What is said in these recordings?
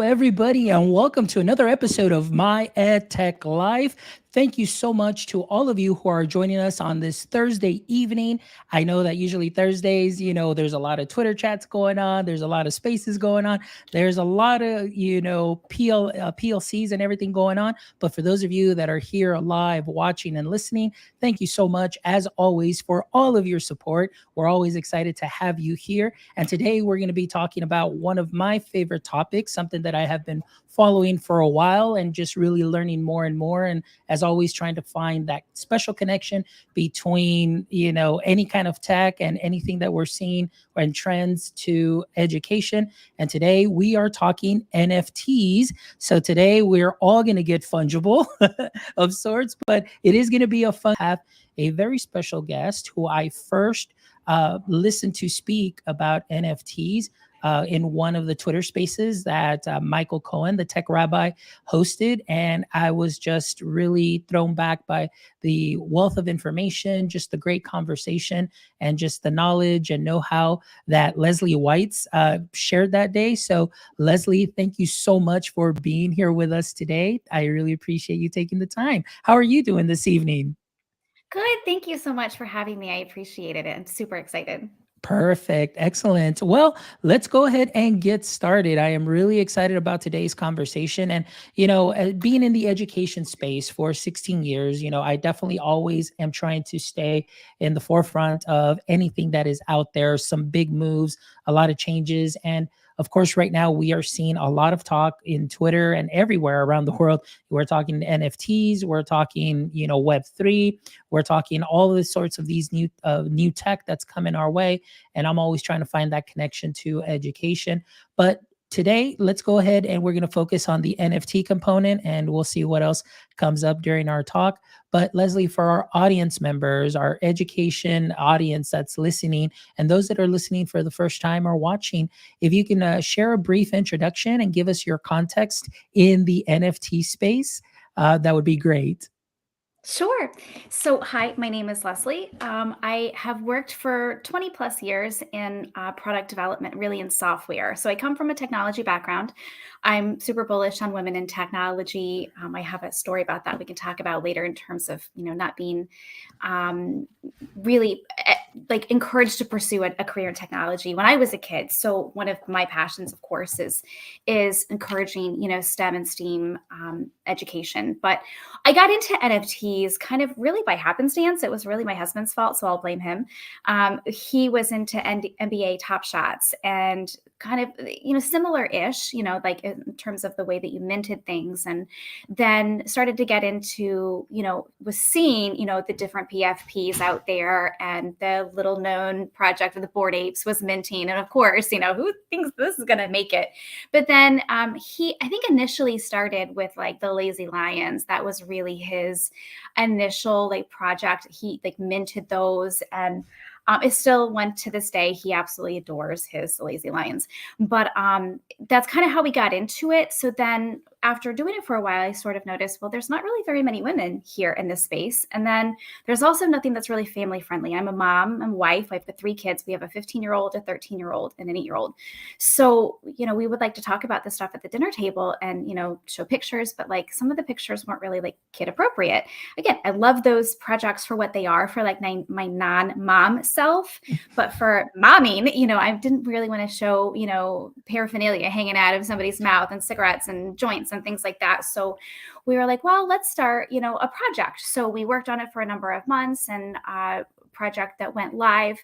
everybody, and welcome to another episode of My EdTech Live. Thank you so much to all of you who are joining us on this Thursday evening. I know that usually Thursdays, there's a lot of Twitter chats going on, there's a lot of spaces going on, there's a lot of, PLCs and everything going on. But for those of you that are here live watching and listening, thank you so much, as always, for all of your support. We're always excited to have you here. And today we're going to be talking about one of my favorite topics, something that I have been following for a while and just really learning more and more. And as always, trying to find that special connection between, any kind of tech and anything that we're seeing and trends to education. And today we are talking NFTs. So today we're all going to get fungible of sorts, but it is going to be a fun have a very special guest who I first listened to speak about NFTs in one of the Twitter spaces that Michael Cohen, the tech rabbi, hosted. And I was just really thrown back by the wealth of information, just the great conversation, and just the knowledge and know-how that Leslie Weitz shared that day. So Leslie, thank you so much for being here with us today. I really appreciate you taking the time. How are you doing this evening? Good. Thank you so much for having me. I appreciated it. I'm super excited. Perfect. Excellent. Well, let's go ahead and get started. I am really excited about today's conversation. And, being in the education space for 16 years, I definitely always am trying to stay in the forefront of anything that is out there, some big moves, a lot of changes. And of course, right now we are seeing a lot of talk in Twitter and everywhere around the world. We're talking NFTs, we're talking, Web3, we're talking all of the sorts of these new tech that's coming our way. And I'm always trying to find that connection to education. But today, let's go ahead and we're going to focus on the NFT component, and we'll see what else comes up during our talk. But Leslie, for our audience members, our education audience that's listening, and those that are listening for the first time or watching, if you can share a brief introduction and give us your context in the NFT space, that would be great. Sure. So, hi, my name is Leslie. I have worked for 20 plus years in product development, really in software. So, I come from a technology background. I'm super bullish on women in technology. I have a story about that we can talk about later in terms of, not being um, really like encouraged to pursue a career in technology when I was a kid. So, one of my passions, of course, is encouraging, STEM and STEAM education. But I got into NFTs kind of really by happenstance. It was really my husband's fault, so I'll blame him. He was into NBA Top Shots and kind of, similar-ish, like in terms of the way that you minted things, and then started to get into, was seeing, the different PFPs out there, and the little known project of the Bored Apes was minting. And of course, who thinks this is going to make it? But then I think initially started with like the Lazy Lions. That was really his initial like project. He like minted those, and it still went to this day. He absolutely adores his Lazy Lions. But that's kind of how we got into it. So then after doing it for a while, I sort of noticed, well, there's not really very many women here in this space. And then there's also nothing that's really family friendly. I'm a mom, I'm a wife. I've got 3 kids. We have a 15-year-old, a 13-year-old, and an 8-year-old. So, we would like to talk about this stuff at the dinner table and, show pictures, but like some of the pictures weren't really like kid appropriate. Again, I love those projects for what they are for like my non-mom self, but for momming, I didn't really want to show, paraphernalia hanging out of somebody's mouth and cigarettes and joints and things like that. So we were like, well, let's start, a project. So we worked on it for a number of months, and project that went live.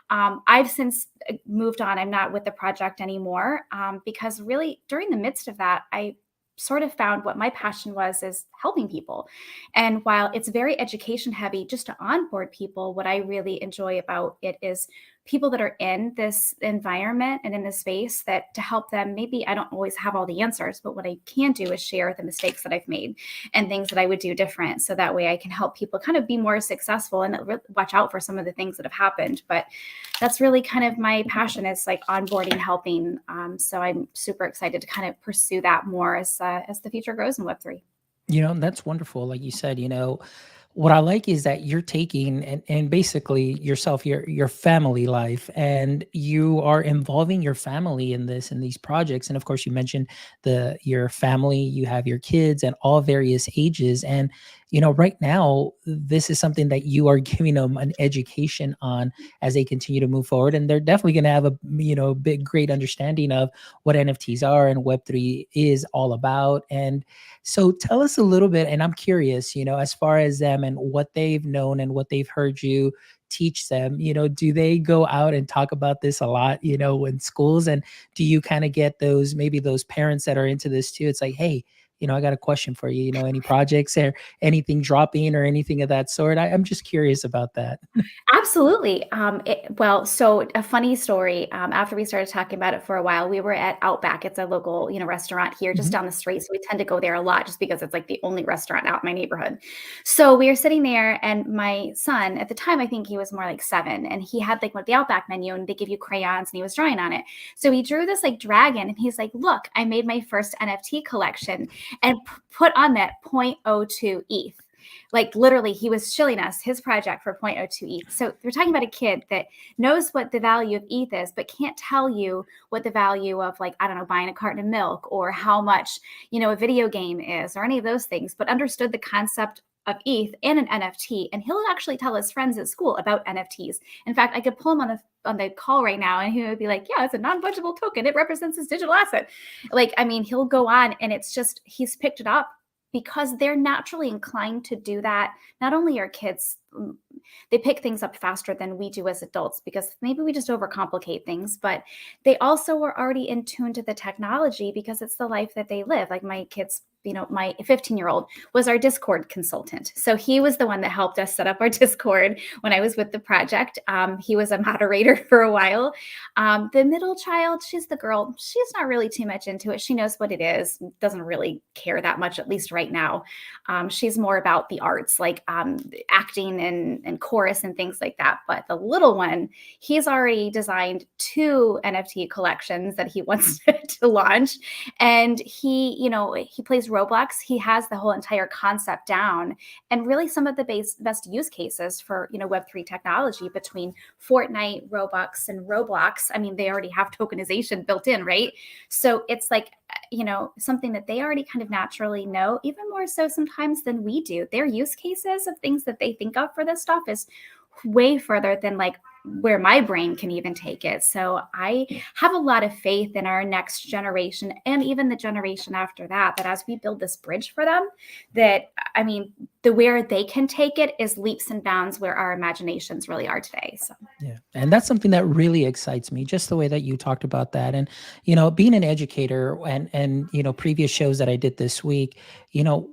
I've since moved on. I'm not with the project anymore because really during the midst of that, I sort of found what my passion was is helping people. And while it's very education heavy just to onboard people, what I really enjoy about it is people that are in this environment and in this space, that to help them, maybe I don't always have all the answers, but what I can do is share the mistakes that I've made and things that I would do different. So that way I can help people kind of be more successful and watch out for some of the things that have happened. But that's really kind of my passion, is like onboarding, helping. So I'm super excited to kind of pursue that more as the future grows in Web3. That's wonderful. Like you said, what I like is that you're taking and basically yourself, your family life, and you are involving your family in this in these projects. And of course, you mentioned the your family, you have your kids and all various ages. And right now, this is something that you are giving them an education on as they continue to move forward. And they're definitely going to have a big great understanding of what NFTs are and Web3 is all about. And so tell us a little bit, and I'm curious, as far as them and what they've known and what they've heard you teach them, do they go out and talk about this a lot, in schools? And do you kind of get those, maybe those parents that are into this too? It's like, hey, I got a question for you, any projects or anything dropping or anything of that sort? I'm just curious about that. Absolutely. Well, so a funny story. After we started talking about it for a while, we were at Outback. It's a local, restaurant here just Mhm. down the street. So we tend to go there a lot just because it's like the only restaurant out in my neighborhood. So we were sitting there, and my son, at the time, I think he was more like 7, and he had like the Outback menu, and they give you crayons, and he was drawing on it. So he drew this like dragon, and he's like, "Look, I made my first NFT collection," and put on that point oh 0.02 ETH. Like literally, he was shilling us his project for point oh 0.02 ETH. So we're talking about a kid that knows what the value of ETH is, but can't tell you what the value of, like, I don't know, buying a carton of milk or how much, a video game is or any of those things, but understood the concept of ETH and an NFT. And he'll actually tell his friends at school about NFTs. In fact, I could pull him on the call right now, and he would be like, yeah, it's a non-fungible token. It represents his digital asset. Like, I mean, he'll go on, and it's just, he's picked it up because they're naturally inclined to do that. Not only are kids, they pick things up faster than we do as adults because maybe we just overcomplicate things, but they also are already in tune to the technology because it's the life that they live. Like my kids, my 15-year-old was our Discord consultant. So he was the one that helped us set up our Discord when I was with the project. He was a moderator for a while. The middle child, she's the girl. She's not really too much into it. She knows what it is, doesn't really care that much, at least right now. She's more about the arts, like acting and chorus and things like that. But the little one, he's already designed 2 NFT collections that he wants to launch. And he plays Roblox. He has the whole entire concept down, and really some of the best use cases for Web3 technology between Fortnite, Robux, and Roblox. I mean, they already have tokenization built in, right? So it's like, something that they already kind of naturally know, even more so sometimes than we do. Their use cases of things that they think of for this stuff is way further than like where my brain can even take it. So I have a lot of faith in our next generation and even the generation after that, that as we build this bridge for them, that, I mean, the where they can take it is leaps and bounds where our imaginations really are today. So Yeah. And that's something that really excites me, just the way that you talked about that. And, being an educator and, previous shows that I did this week, you know,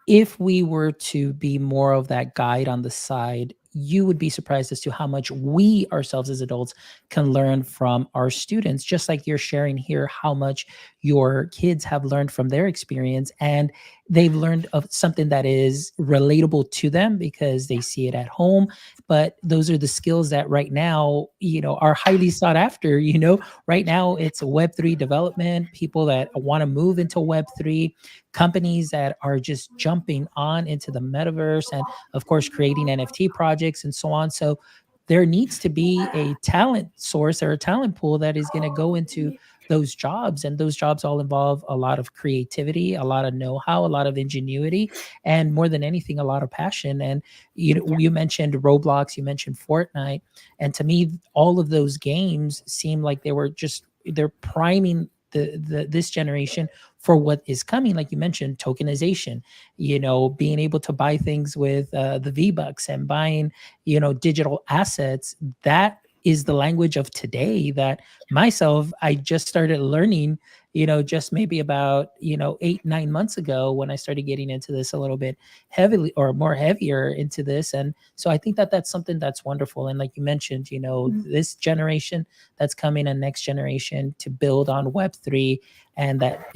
if we were to be more of that guide on the side, you would be surprised as to how much we ourselves as adults can learn from our students, just like you're sharing here, how much your kids have learned from their experience. And they've learned of something that is relatable to them because they see it at home. But those are the skills that right now, are highly sought after. Right now it's Web3 development, people that want to move into Web3, companies that are just jumping on into the metaverse, and of course creating NFT projects and so on. So there needs to be a talent source or a talent pool that is going to go into those jobs, and those jobs all involve a lot of creativity, a lot of know-how, a lot of ingenuity, and more than anything, a lot of passion. And you mentioned Roblox, you mentioned Fortnite, and to me all of those games seem like they're priming the this generation for what is coming. Like you mentioned, tokenization, being able to buy things with the V-Bucks and buying, digital assets. That is the language of today that myself, I just started learning, just maybe about, 8, 9 months ago, when I started getting into this a little bit heavily or more heavier into this. And so I think that that's something that's wonderful. And like you mentioned, this generation that's coming and next generation to build on Web3, and that,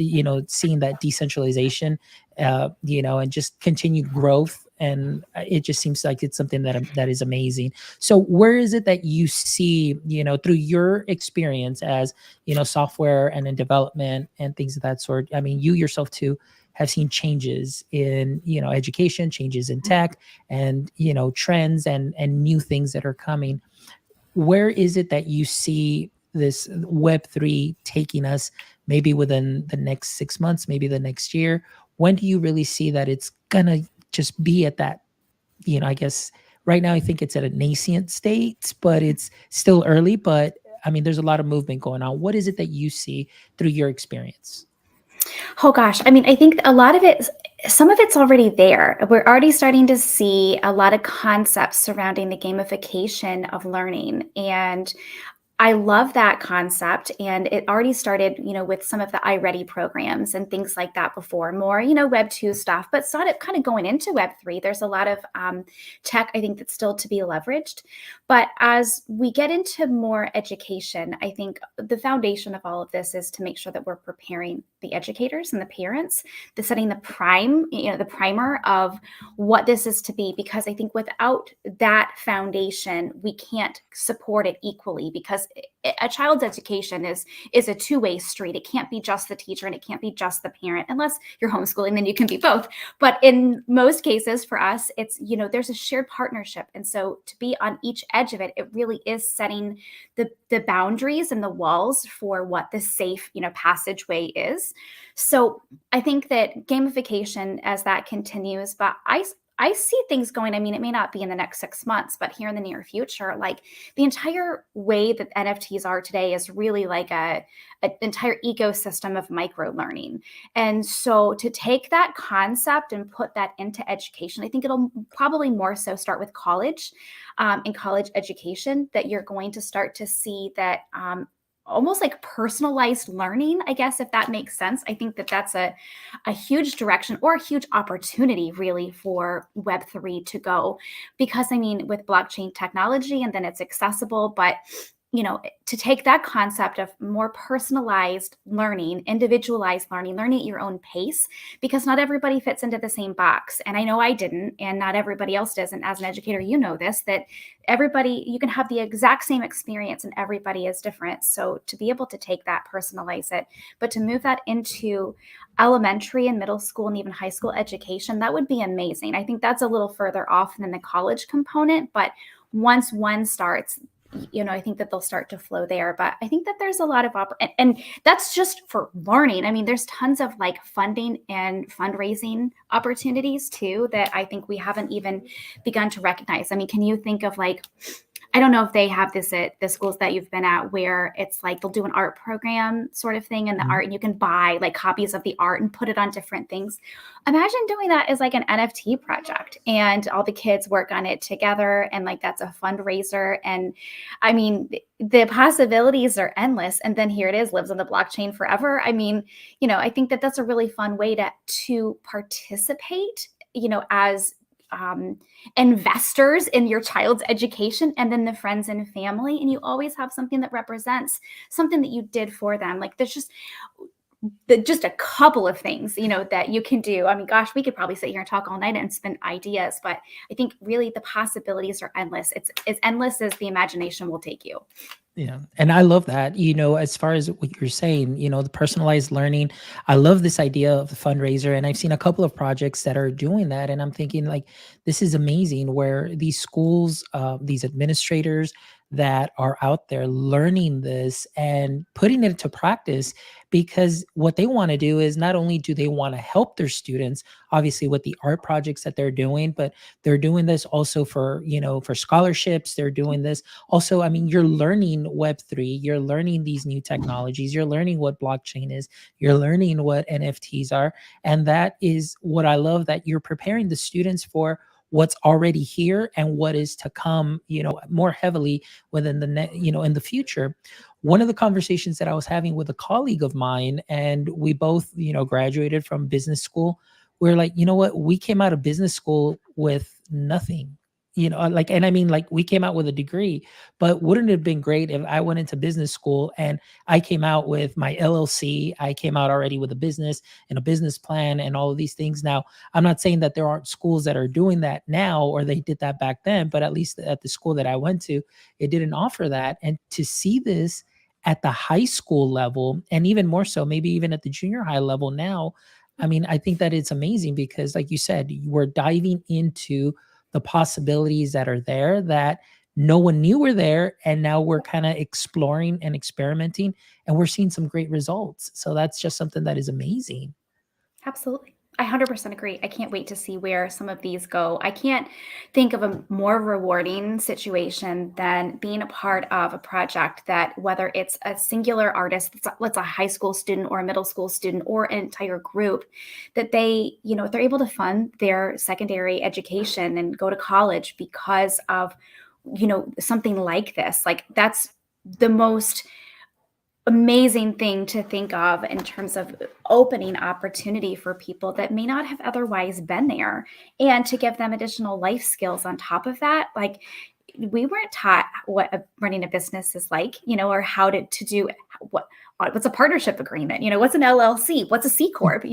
seeing that decentralization, and just continued growth. And it just seems like it's something that is amazing. So where is it that you see, through your experience as, software and in development and things of that sort? I mean, you yourself too, have seen changes in, education, changes in tech, and, trends and new things that are coming. Where is it that you see this Web3 taking us, maybe within the next 6 months, maybe the next year? When do you really see that it's gonna just be at that, I guess right now I think it's at a nascent state, but it's still early. But I mean, there's a lot of movement going on. What is it that you see through your experience? Oh gosh, I mean, I think a lot of it, some of it's already there. We're already starting to see a lot of concepts surrounding the gamification of learning. And I love that concept, and it already started, with some of the iReady programs and things like that before. More, Web 2 stuff, but started kind of going into Web 3. There's a lot of tech, I think, that's still to be leveraged. But as we get into more education, I think the foundation of all of this is to make sure that we're preparing the educators and the parents, the setting the primer of what this is to be, because I think without that foundation, we can't support it equally, because a child's education is a two-way street. It can't be just the teacher and it can't be just the parent, unless you're homeschooling, then you can be both. But in most cases for us, it's, there's a shared partnership. And so to be on each edge of it, it really is setting the boundaries and the walls for what the safe, passageway is. So I think that gamification, as that continues, but I see things going. I mean, it may not be in the next 6 months, but here in the near future, like the entire way that NFTs are today is really like an entire ecosystem of micro learning. And so to take that concept and put that into education, I think it'll probably more so start with college, in college education, that you're going to start to see that almost like personalized learning, I guess, if that makes sense. I think that that's a huge direction, or a huge opportunity really for Web3 to go, because I mean, with blockchain technology, and then it's accessible, but to take that concept of more personalized learning, individualized learning at your own pace, because not everybody fits into the same box. And I know I didn't, and not everybody else does. And as an educator, this, that everybody, you can have the exact same experience and everybody is different. So to be able to take that, personalize it, but to move that into elementary and middle school and even high school education, that would be amazing. I think that's a little further off than the college component, but once one starts, I think that they'll start to flow there. But I think that there's a lot of and that's just for learning. I mean, there's tons of like funding and fundraising opportunities too that I think we haven't even begun to recognize. I mean, can you think of like, I don't know if they have this at the schools that you've been at, where it's like they'll do an art program sort of thing, and the art, and you can buy like copies of the art and put it on different things. Imagine doing that as like an NFT project, and all the kids work on it together, and like that's a fundraiser. And I mean, the possibilities are endless. And then here it is, lives on the blockchain forever. I mean, I think that that's a really fun way to participate, as investors in your child's education, and then the friends and family. And you always have something that represents something that you did for them. Like there's just a couple of things, that you can do. I mean, gosh, we could probably sit here and talk all night and spin ideas, but I think really the possibilities are endless. It's as endless as the imagination will take you. Yeah. And I love that, as far as what you're saying, the personalized learning. I love this idea of the fundraiser. And I've seen a couple of projects that are doing that. And I'm thinking, like, this is amazing, where these schools, these administrators that are out there learning this and putting it into practice, because what they want to do is, not only do they want to help their students, obviously with the art projects that they're doing, but they're doing this also for, for scholarships. They're doing this also. I mean, you're learning Web3, you're learning these new technologies, you're learning what blockchain is, you're learning what NFTs are. And that is what I love, that you're preparing the students for what's already here and what is to come, more heavily within in the future. One of the conversations that I was having with a colleague of mine, and we both, graduated from business school, we're like, you know what, we came out of business school with nothing, like, and I mean, like, we came out with a degree, but wouldn't it have been great if I went into business school and I came out with my LLC, I came out already with a business and a business plan and all of these things. Now, I'm not saying that there aren't schools that are doing that now, or they did that back then, but at least at the school that I went to, it didn't offer that. And to see this at the high school level, and even more so, maybe even at the junior high level now, I mean, I think that it's amazing because, like you said, we're diving into the possibilities that are there that no one knew were there. And now we're kind of exploring and experimenting, and we're seeing some great results. So that's just something that is amazing. Absolutely. I 100% agree. I can't wait to see where some of these go. I can't think of a more rewarding situation than being a part of a project that, whether it's a singular artist, let's a high school student or a middle school student or an entire group, that they, they're able to fund their secondary education and go to college because of, something like this. Like, that's the most amazing thing to think of in terms of opening opportunity for people that may not have otherwise been there, and to give them additional life skills on top of that. Like, we weren't taught what running a business is like, or how to do what what's a partnership agreement, what's an LLC, what's a C corp,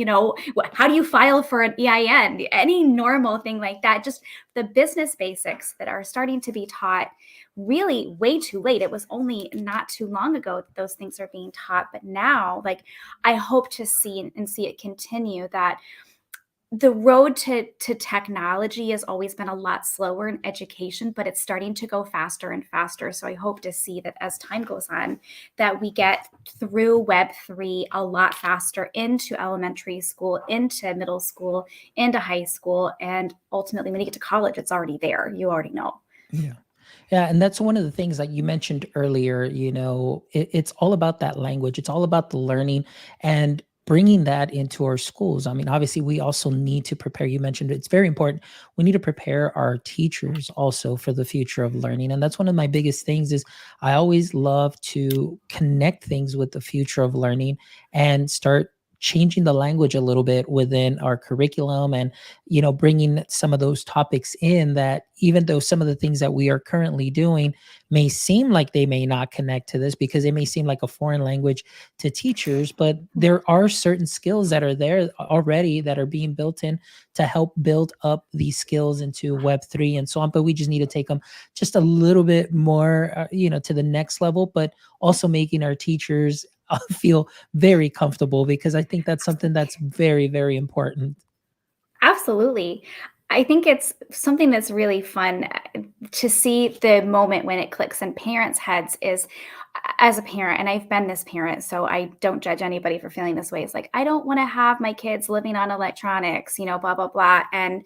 how do you file for an EIN, any normal thing like that. Just the business basics that are starting to be taught really way too late. It was only not too long ago that those things are being taught, but now, like, I hope to see and see it continue, that the road to technology has always been a lot slower in education, but it's starting to go faster and faster. So I hope to see that as time goes on, that we get through Web3 a lot faster into elementary school, into middle school, into high school, and ultimately when you get to college, it's already there. You already know. Yeah. Yeah, and that's one of the things that you mentioned earlier. It's all about that language. It's all about the learning and bringing that into our schools. I mean, obviously, we also need to prepare. You mentioned it's very important. We need to prepare our teachers also for the future of learning, and that's one of my biggest things. Is I always love to connect things with the future of learning and start changing the language a little bit within our curriculum, and bringing some of those topics in, that even though some of the things that we are currently doing may seem like they may not connect to this because it may seem like a foreign language to teachers, but there are certain skills that are there already that are being built in to help build up these skills into Web3 and so on. But we just need to take them just a little bit more, to the next level, but also making our teachers feel very comfortable, because I think that's something that's very, very important. Absolutely. I think it's something that's really fun to see the moment when it clicks in parents' heads is, as a parent, and I've been this parent, so I don't judge anybody for feeling this way. It's like, I don't want to have my kids living on electronics, blah, blah, blah. And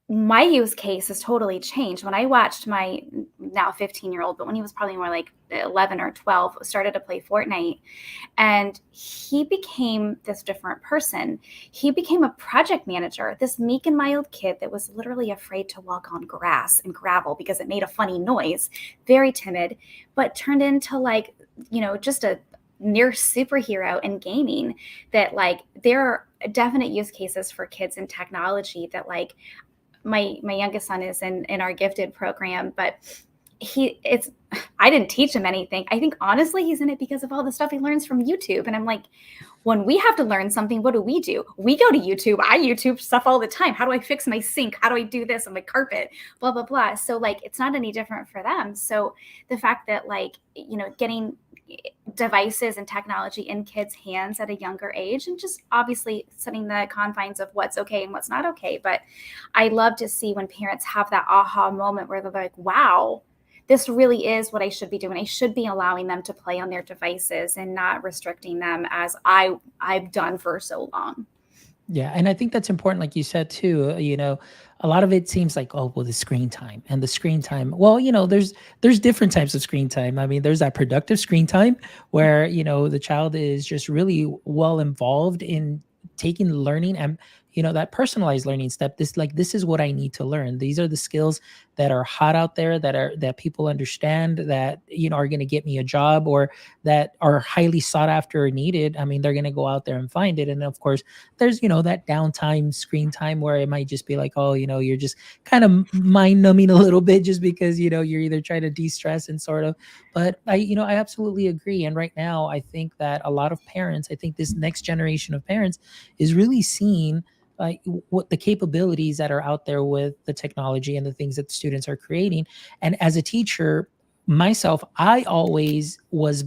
my use case has totally changed. When I watched my now 15-year-old, but when he was probably more like 11 or 12, started to play Fortnite, and he became this different person. He became a project manager, this meek and mild kid that was literally afraid to walk on grass and gravel because it made a funny noise, very timid, but turned into, like, just a near superhero in gaming. That, like, there are definite use cases for kids in technology that, like, my youngest son is in our gifted program, but I didn't teach him anything. I think honestly he's in it because of all the stuff he learns from YouTube. And I'm like, when we have to learn something, what do? We go to YouTube. I YouTube stuff all the time. How do I fix my sink? How do I do this on my carpet? Blah, blah, blah. So, like, it's not any different for them. So the fact that, like, getting devices and technology in kids' hands at a younger age, and just obviously setting the confines of what's okay and what's not okay. But I love to see when parents have that aha moment where they're like, wow, this really is what I should be doing. I should be allowing them to play on their devices and not restricting them as I've done for so long. Yeah, and I think that's important, like you said too. A lot of it seems like, oh, well, the screen time and the screen time. Well, there's different types of screen time. I mean, there's that productive screen time where the child is just really well involved in taking the learning, and that personalized learning step. This is what I need to learn. These are the skills that are hot out there, that people understand, that are going to get me a job, or that are highly sought after or needed. I mean, they're going to go out there and find it. And of course, there's that downtime screen time where it might just be like, oh, you're just kind of mind numbing a little bit, just because you're either trying to de-stress and sort of. But I absolutely agree. And right now I think that a lot of parents, I think this next generation of parents is really seeing like what the capabilities that are out there with the technology and the things that the students are creating. And as a teacher, myself, I always was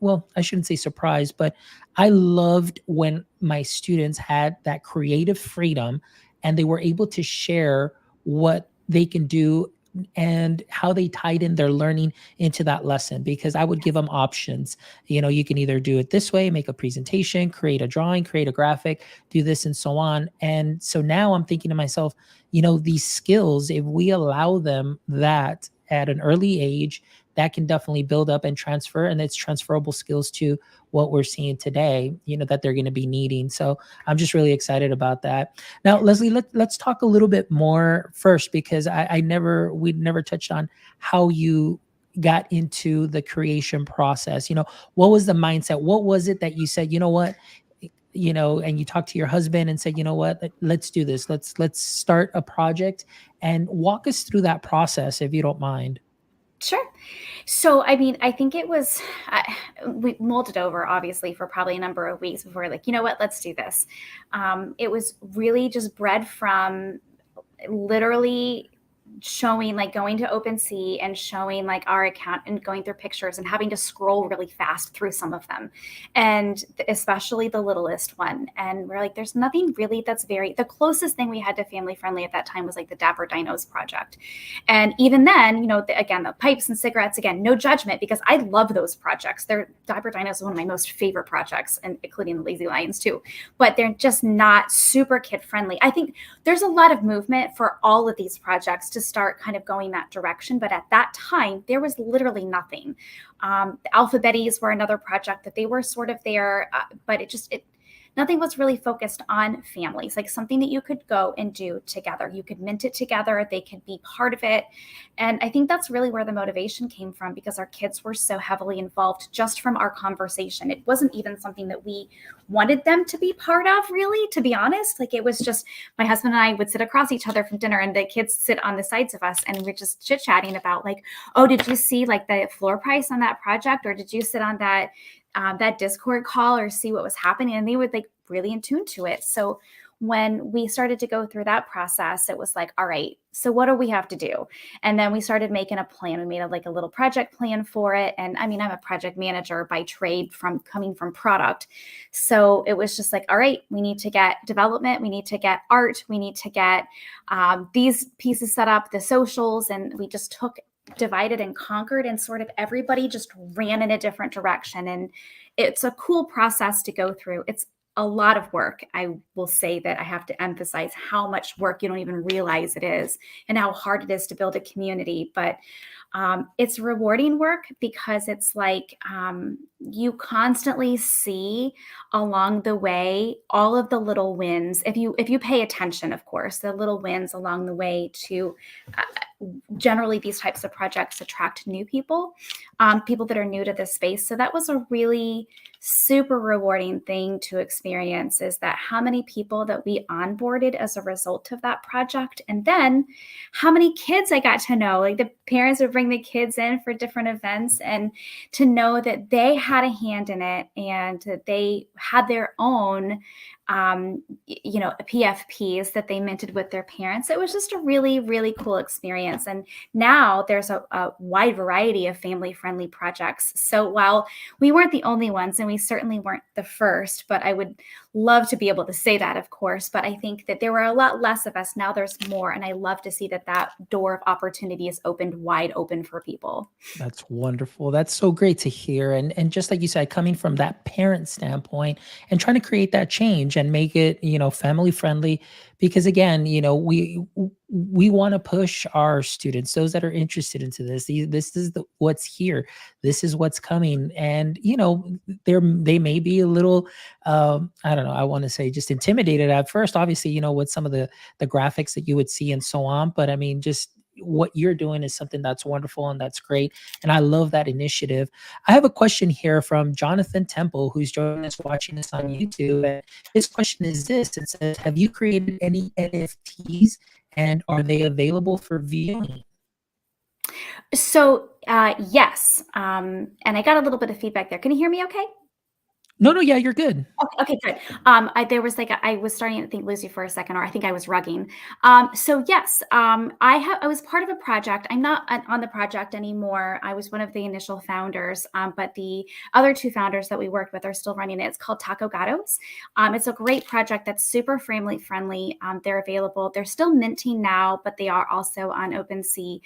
well, I shouldn't say surprised, but I loved when my students had that creative freedom and they were able to share what they can do and how they tied in their learning into that lesson, because I would give them options. You can either do it this way, make a presentation, create a drawing, create a graphic, do this and so on. And so now I'm thinking to myself, these skills, if we allow them that at an early age, that can definitely build up and transfer, and it's transferable skills to what we're seeing today, that they're going to be needing. So I'm just really excited about that. Now, Leslie, let's talk a little bit more first, because we never touched on how you got into the creation process. What was the mindset? What was it that you said, what, and you talked to your husband and said, what, let's do this. Let's start a project, and walk us through that process, if you don't mind. Sure. So, I mean, I think it was, we mulled it over obviously for probably a number of weeks before, like, you know what, let's do this. It was really just bred from literally showing, like going to OpenSea and showing like our account and going through pictures and having to scroll really fast through some of them, and especially the littlest one. And we're like, there's nothing really that's the closest thing we had to family friendly at that time was like the Dapper Dinos project. And even then, again, the pipes and cigarettes, again, no judgment, because I love those projects. Dapper Dinos is one of my most favorite projects, and including the Lazy Lions too, but they're just not super kid friendly. I think there's a lot of movement for all of these projects to start kind of going that direction. But at that time, there was literally nothing. The Alphabetties were another project that they were sort of there, but nothing was really focused on families, like something that you could go and do together. You could mint it together. They could be part of it. And I think that's really where the motivation came from, because our kids were so heavily involved just from our conversation. It wasn't even something that we wanted them to be part of, really, to be honest. Like, it was just my husband and I would sit across each other from dinner, and the kids sit on the sides of us, and we're just chit-chatting about like, oh, did you see like the floor price on that project? Or did you sit on that Discord call or see what was happening? And they would like really in tune to it. So when we started to go through that process, it was like, all right, so what do we have to do? And then we started making a plan. We made a little project plan for it. And I mean, I'm a project manager by trade, coming from product. So it was just like, all right, we need to get development, we need to get art, we need to get these pieces set up, the socials. And we just divided and conquered, and sort of everybody just ran in a different direction. And it's a cool process to go through. It's a lot of work. I will say that I have to emphasize how much work you don't even realize it is, and how hard it is to build a community. But it's rewarding work, because it's like you constantly see along the way all of the little wins. If you pay attention, of course, the little wins along the way to generally these types of projects attract new people, people that are new to this space. So that was a really super rewarding thing to experience, is that how many people that we onboarded as a result of that project. And then how many kids I got to know. Like, the parents would bring the kids in for different events, and to know that they had a hand in it, and that they had their own PFPs that they minted with their parents. It was just a really, really cool experience. And now there's a wide variety of family-friendly projects. So while we weren't the only ones, and we certainly weren't the first, but I would love to be able to say that, of course, but I think that there were a lot less of us. Now there's more. And I love to see that door of opportunity is opened wide open for people. That's wonderful. That's so great to hear. And just like you said, coming from that parent standpoint and trying to create that change and make it, family friendly, because again, we want to push our students, those that are interested into this. This is what's here. This is what's coming. And, they may be a little, I don't know, I want to say just intimidated at first, obviously, with some of the graphics that you would see and so on. But I mean, just what you're doing is something that's wonderful and that's great. And I love that initiative. I have a question here from Jonathan Temple, who's joining us, watching us on YouTube. And his question is this: it says, have you created any NFTs, and are they available for viewing? So yes. And I got a little bit of feedback there. Can you hear me okay? No, no, yeah, you're good. Okay, good. There was like I was starting to think lose you for a second, or I think I was rugging. So yes, I was part of a project. I'm not on the project anymore. I was one of the initial founders, but the other two founders that we worked with are still running it. It's called Taco Gatos. It's a great project that's super family friendly. They're available. They're still minting now, but they are also on OpenSea.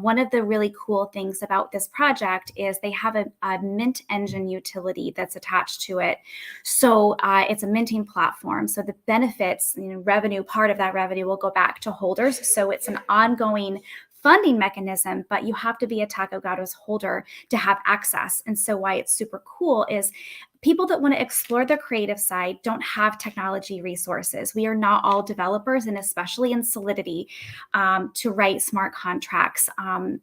One of the really cool things about this project is they have a mint engine utility that's attached to it, so it's a minting platform. So the benefits, revenue, part of that revenue will go back to holders. So it's an ongoing funding mechanism, but you have to be a Taco Gatos holder to have access. And so why it's super cool is people that want to explore the creative side don't have technology resources. We are not all developers, and especially in Solidity, to write smart contracts.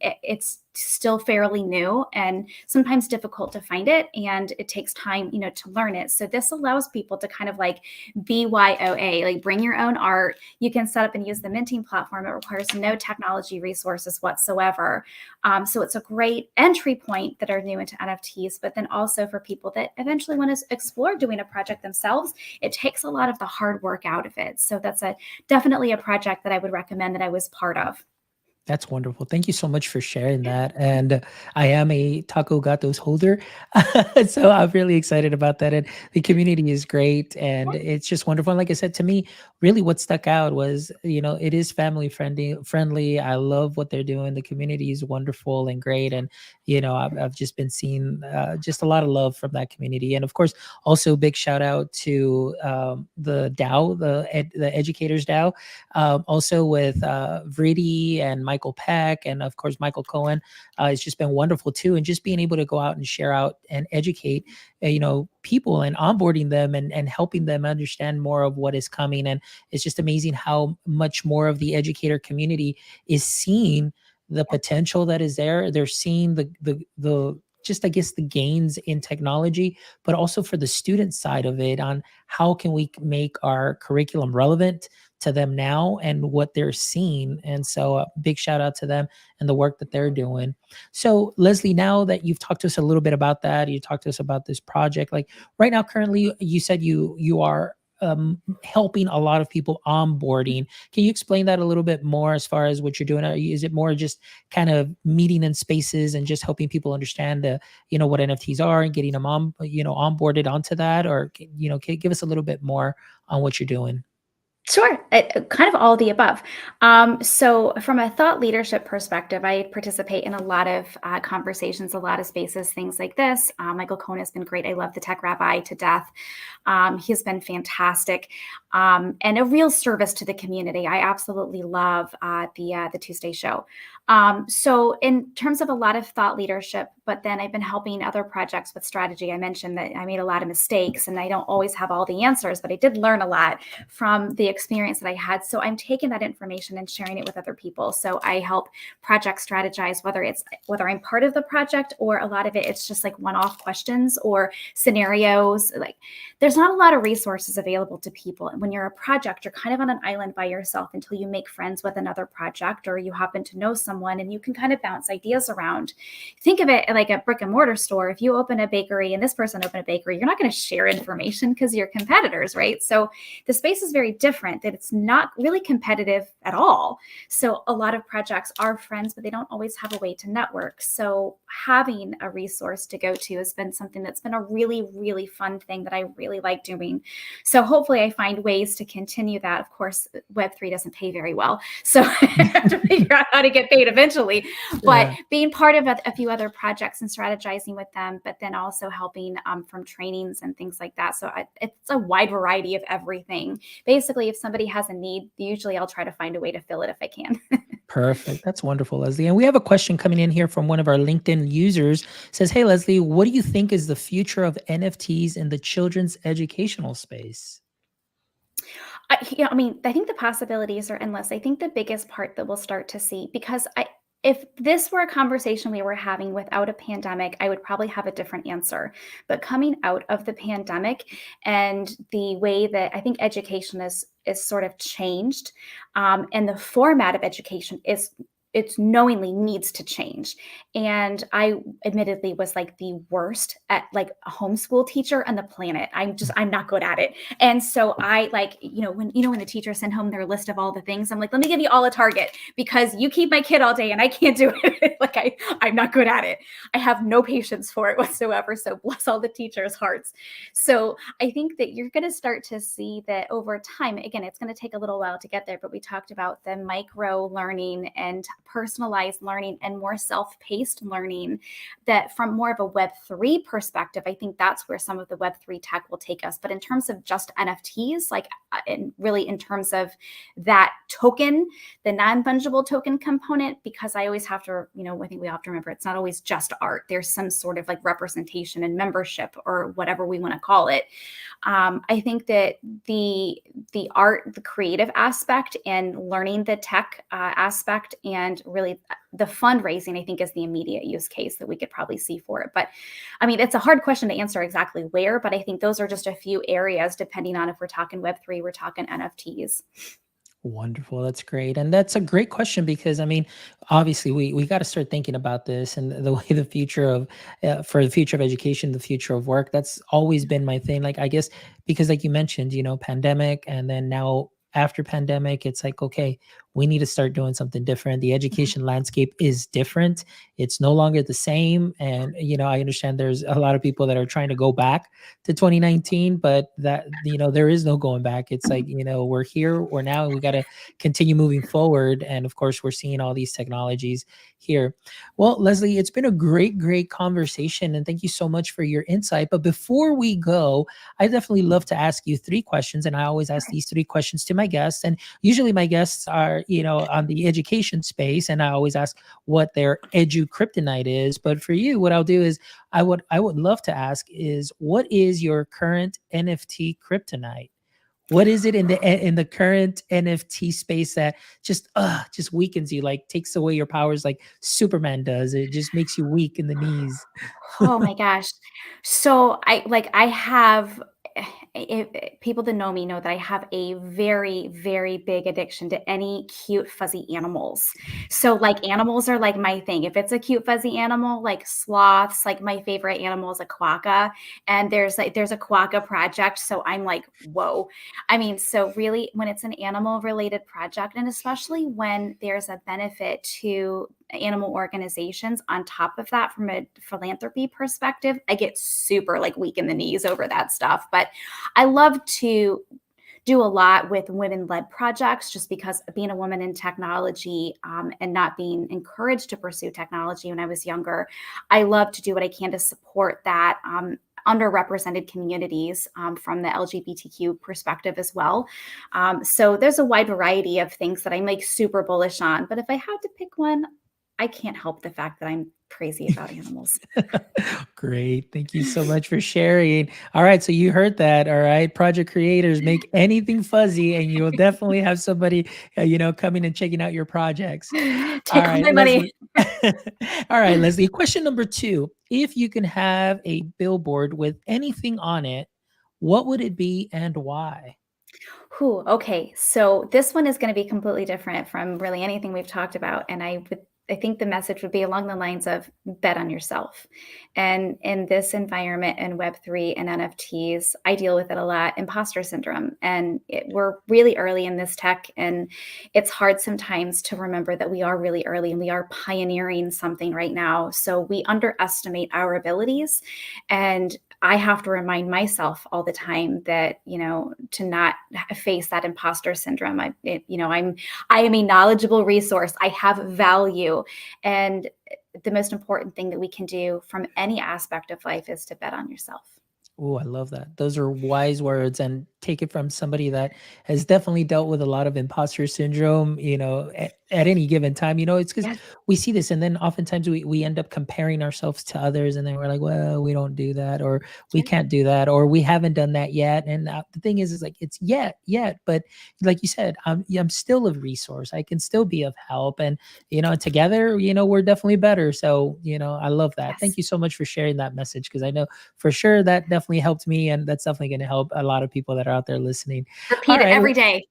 It's still fairly new and sometimes difficult to find it, and it takes time, to learn it. So this allows people to kind of like BYOA, like bring your own art. You can set up and use the minting platform. It requires no technology resources whatsoever. So it's a great entry point that are new into NFTs, but then also for people that eventually want to explore doing a project themselves, it takes a lot of the hard work out of it. So that's definitely a project that I would recommend that I was part of. That's wonderful. Thank you so much for sharing that. And I am a Taco Gatos holder. So I'm really excited about that. And the community is great. And it's just wonderful. And like I said, to me, really what stuck out was, it is family friendly. I love what they're doing. The community is wonderful and great. And, I've just been seeing just a lot of love from that community. And of course, also big shout out to the DAO, the Educators DAO, also with Vridi and Michael Peck, and of course Michael Cohen. It's just been wonderful too, and just being able to go out and share out and educate, people, and onboarding them, and helping them understand more of what is coming. And it's just amazing how much more of the educator community is seeing the potential that is there. They're seeing the just, I guess, the gains in technology, but also for the student side of it, on how can we make our curriculum relevant to them now and what they're seeing. And so big shout out to them and the work that they're doing. So Leslie, now that you've talked to us a little bit about that, you talked to us about this project, like right now, currently, you said you are helping a lot of people onboarding. Can you explain that a little bit more as far as what you're doing? Is it more just kind of meeting in spaces and just helping people understand what NFTs are and getting them onboarded onto that? Or, can you give us a little bit more on what you're doing? Sure, kind of all the above. So, from a thought leadership perspective, I participate in a lot of conversations, a lot of spaces, things like this. Michael Cohen has been great. I love the Tech Rabbi to death. He's been fantastic, and a real service to the community. I absolutely love the Tuesday show. So, in terms of a lot of thought leadership, but then I've been helping other projects with strategy. I mentioned that I made a lot of mistakes, and I don't always have all the answers, but I did learn a lot from the experience that I had. So I'm taking that information and sharing it with other people. So I help project strategize, whether I'm part of the project, or a lot of it's just like one-off questions or scenarios. Like, there's not a lot of resources available to people. And when you're a project, you're kind of on an island by yourself until you make friends with another project, or you happen to know someone and you can kind of bounce ideas around. Think of it like a brick and mortar store. If you open a bakery and this person opened a bakery, you're not going to share information because you're competitors, right? So the space is very different, that it's not really competitive at all. So a lot of projects are friends, but they don't always have a way to network. So having a resource to go to has been something that's been a really, really fun thing that I really like doing. So hopefully I find ways to continue that. Of course, Web3 doesn't pay very well, so I have to figure out how to get paid eventually. But Yeah. being part of a few other projects and strategizing with them, but then also helping from trainings and things like that. So it's a wide variety of everything. Basically, if somebody has a need, usually I'll try to find a way to fill it if I can. Perfect. That's wonderful, Leslie. And we have a question coming in here from one of our LinkedIn users. It says, "Hey Leslie, what do you think is the future of NFTs in the children's educational space?" I think the possibilities are endless. I think the biggest part that we'll start to see, because if this were a conversation we were having without a pandemic, I would probably have a different answer. But coming out of the pandemic and the way that I think education is sort of changed, and the format of education is it's knowingly needs to change. And I admittedly was like the worst at like a homeschool teacher on the planet. I'm not good at it. And so I like, when the teachers send home their list of all the things, I'm like, let me give you all a target because you keep my kid all day and I can't do it. Like I'm not good at it. I have no patience for it whatsoever. So bless all the teachers' hearts. So I think that you're going to start to see that over time. Again, it's going to take a little while to get there, but we talked about the micro learning and personalized learning and more self-paced learning, that from more of a Web3 perspective, I think that's where some of the Web3 tech will take us. But in terms of just NFTs, like and really in terms of that token, the non-fungible token component, because I always have to, I think we have to remember it's not always just art. There's some sort of like representation and membership or whatever we want to call it. I think that the art, the creative aspect, and learning the tech aspect, and really the fundraising, I think, is the immediate use case that we could probably see for it. But I mean, it's a hard question to answer exactly where, but I think those are just a few areas, depending on if we're talking Web3, we're talking NFTs. Wonderful. That's great. And that's a great question because I mean, obviously we got to start thinking about this and the way the future of for the future of education, the future of work, that's always been my thing. Like I guess because like you mentioned, pandemic and then now after pandemic, it's like, okay, we need to start doing something different. The education landscape is different. It's no longer the same. And, I understand there's a lot of people that are trying to go back to 2019, but that, there is no going back. It's like, we're here, we're now, and we got to continue moving forward. And of course, we're seeing all these technologies here. Well, Leslie, it's been a great, great conversation. And thank you so much for your insight. But before we go, I definitely love to ask you 3 questions. And I always ask these 3 questions to my guests. And usually my guests are, on the education space. And I always ask what their edu kryptonite is. But for you, what I'll do is I would love to ask is what is your current NFT kryptonite? What is it in the current NFT space that just weakens you, like takes away your powers like Superman does? It just makes you weak in the knees. Oh my gosh. So I have people that know me know that I have a very, very big addiction to any cute, fuzzy animals. So like animals are like my thing. If it's a cute, fuzzy animal, like sloths, like my favorite animal is a quokka. And there's a quokka project. So I'm like, whoa. I mean, so really when it's an animal related project, and especially when there's a benefit to animal organizations on top of that from a philanthropy perspective, I get super like weak in the knees over that stuff. But I love to do a lot with women-led projects just because being a woman in technology and not being encouraged to pursue technology when I was younger, I love to do what I can to support that underrepresented communities from the LGBTQ perspective as well. So there's a wide variety of things that I'm like super bullish on. But if I had to pick one, I can't help the fact that I'm crazy about animals. Great. Thank you so much for sharing. All right. So you heard that. All right. Project creators, make anything fuzzy and you'll definitely have somebody, coming and checking out your projects. All Take all right, my money. Leslie. All right, Leslie. Question number 2. If you can have a billboard with anything on it, what would it be and why? Whew, okay. So this one is going to be completely different from really anything we've talked about. And I think the message would be along the lines of bet on yourself. And in this environment in Web3 and NFTs, I deal with it a lot, imposter syndrome. And we're really early in this tech. And it's hard sometimes to remember that we are really early and we are pioneering something right now. So we underestimate our abilities. And I have to remind myself all the time that, to not face that imposter syndrome. I am a knowledgeable resource. I have value. And the most important thing that we can do from any aspect of life is to bet on yourself. Oh, I love that. Those are wise words and take it from somebody that has definitely dealt with a lot of imposter syndrome, at any given time. It's because Yes. we see this and then oftentimes we end up comparing ourselves to others and then we're like, well, we don't do that or we Yeah. can't do that or we haven't done that yet. And the thing is like, it's yet, but like you said, I'm still a resource. I can still be of help and, together, we're definitely better. So, I love that. Yes. Thank you so much for sharing that message because I know for sure that definitely helped me and that's definitely going to help a lot of people that are out there listening. All Repeat it right. every day.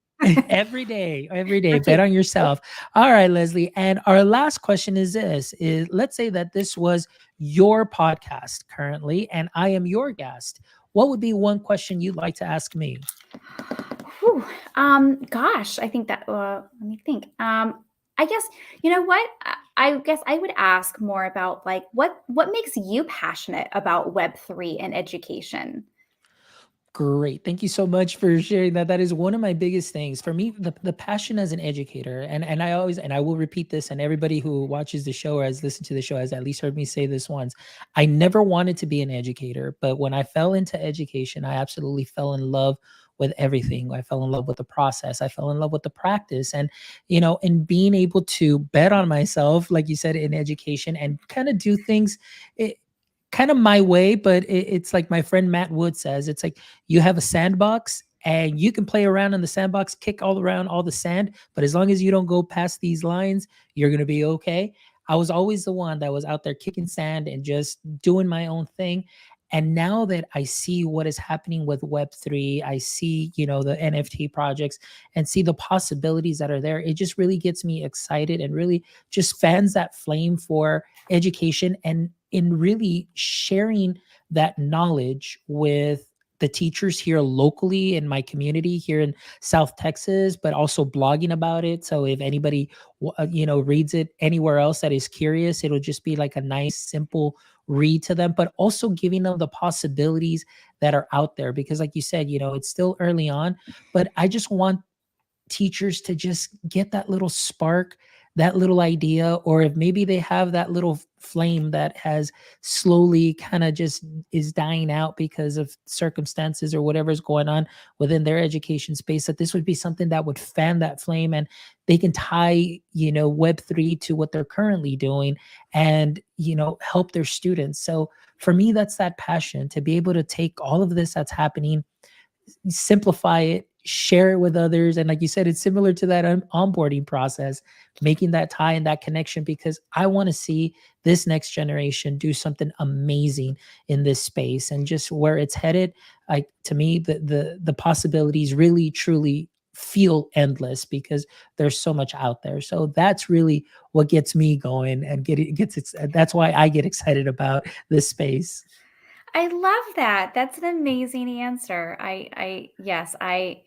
Every day, bet Okay. on yourself. All right, Leslie. And our last question is this is let's say that this was your podcast currently, and I am your guest. What would be one question you'd like to ask me? Whew. Gosh, I think that, let me think. I guess, you know what? I guess I would ask more about like what makes you passionate about Web3 and education? Great. Thank you so much for sharing that. That is one of my biggest things. For me, the passion as an educator, and I always and I will repeat this, and everybody who watches the show or has listened to the show has at least heard me say this once. I never wanted to be an educator, but when I fell into education, I absolutely fell in love with everything. I fell in love with the process. I fell in love with the practice. And, and being able to bet on myself, like you said, in education and kind of do things. Kind of my way, but it's like my friend Matt Wood says, it's like you have a sandbox and you can play around in the sandbox, kick all around all the sand, but as long as you don't go past these lines, you're going to be okay. I was always the one that was out there kicking sand and just doing my own thing. And now that I see what is happening with Web3, I see, the NFT projects and see the possibilities that are there. It just really gets me excited and really just fans that flame for education and in really sharing that knowledge with the teachers here locally in my community here in South Texas, but also blogging about it. So if anybody, reads it anywhere else that is curious, it'll just be like a nice, simple read to them, but also giving them the possibilities that are out there. Because, like you said, it's still early on, but I just want teachers to just get that little spark, that little idea, or if maybe they have that little flame that has slowly kind of just is dying out because of circumstances or whatever's going on within their education space, that this would be something that would fan that flame and they can tie, Web3 to what they're currently doing and, help their students. So for me, that's that passion to be able to take all of this that's happening, simplify it, share it with others. And like you said, it's similar to that onboarding process, making that tie and that connection, because I want to see this next generation do something amazing in this space and just where it's headed. Like to me, the possibilities really truly feel endless because there's so much out there. So that's really what gets me going and that's why I get excited about this space. I love that. That's an amazing answer. Yes, I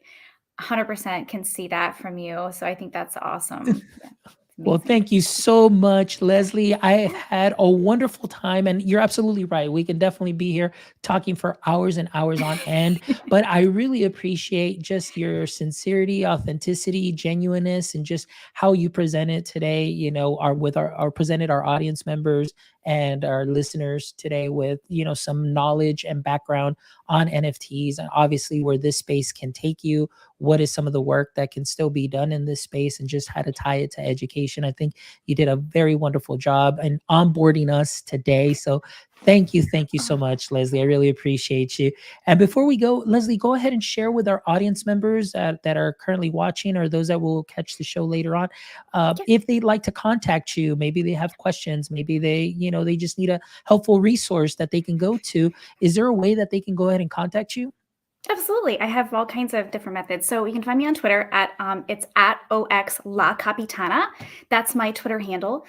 100% can see that from you. So I think that's awesome. Yeah, it's Well, amazing. thank you so much, Leslie. I have had a wonderful time, and you're absolutely right. We can definitely be here talking for hours and hours on end. But I really appreciate just your sincerity, authenticity, genuineness, and just how you presented today. Our presented our audience members and our listeners today with some knowledge and background on NFTs, and obviously where this space can take you, what is some of the work that can still be done in this space, and just how to tie it to education. I think you did a very wonderful job in onboarding us today. So thank you so much, Leslie. I really appreciate you. And before we go, Leslie, go ahead and share with our audience members that are currently watching or those that will catch the show later on, Yeah. if they'd like to contact you, maybe they have questions, maybe they just need a helpful resource that they can go to. Is there a way that they can go ahead and contact you? Absolutely. I have all kinds of different methods. So you can find me on Twitter at it's at OX La Capitana. That's my Twitter handle.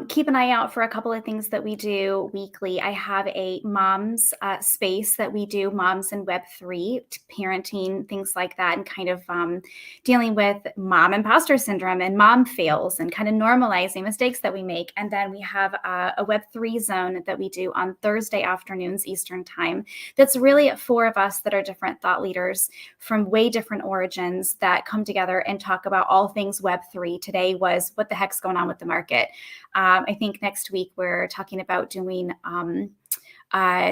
Keep an eye out for a couple of things that we do weekly. I have a moms space that we do, moms in Web3, parenting, things like that, and kind of dealing with mom imposter syndrome and mom fails and kind of normalizing mistakes that we make. And then we have a Web3 zone that we do on Thursday afternoons Eastern time. That's really 4 of us that are different thought leaders from way different origins that come together and talk about all things Web3. Today was what the heck's going on with the market. I think next week we're talking about doing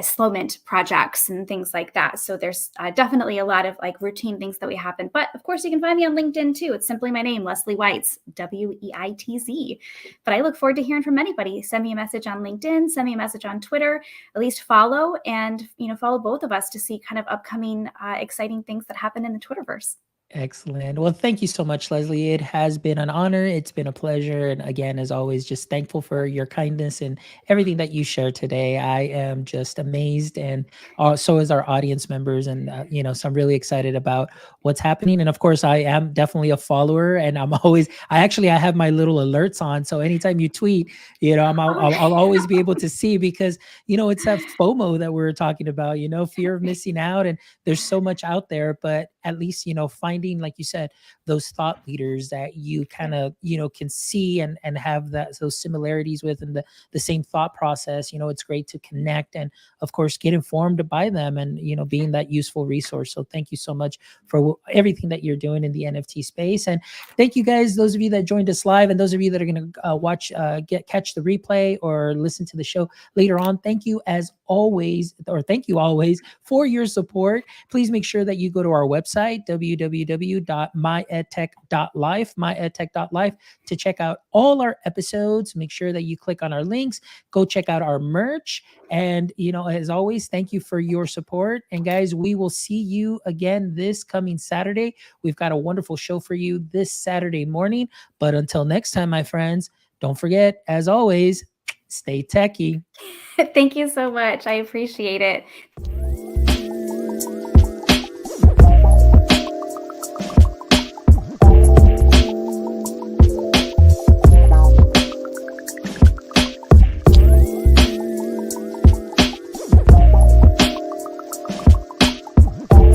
slow mint projects and things like that. So there's definitely a lot of like routine things that we happen. But of course, you can find me on LinkedIn too. It's simply my name, Leslie Weitz, Weitz. But I look forward to hearing from anybody. Send me a message on LinkedIn, send me a message on Twitter, at least follow and follow both of us to see kind of upcoming exciting things that happen in the Twitterverse. Excellent. Well, thank you so much, Leslie. It has been an honor. It's been a pleasure. And again, as always, just thankful for your kindness and everything that you shared today. I am just amazed. And so is our audience members. And, so I'm really excited about what's happening. And of course, I am definitely a follower. And I have my little alerts on. So anytime you tweet, I'll always be able to see because, it's that FOMO that we were talking about, fear of missing out. And there's so much out there, but at least, finding, like you said, those thought leaders that you kind of, can see and have those similarities with and the same thought process. It's great to connect and of course get informed by them and, being that useful resource. So thank you so much for everything that you're doing in the NFT space. And thank you guys, those of you that joined us live and those of you that are going to catch the replay or listen to the show later on. Thank you always for your support. Please make sure that you go to our website, www.myedtech.life, to check out all our episodes. Make sure that you click on our links, go check out our merch. And, as always, thank you for your support. And guys, we will see you again this coming Saturday. We've got a wonderful show for you this Saturday morning. But until next time, my friends, don't forget, as always, stay techie. Thank you so much. I appreciate it.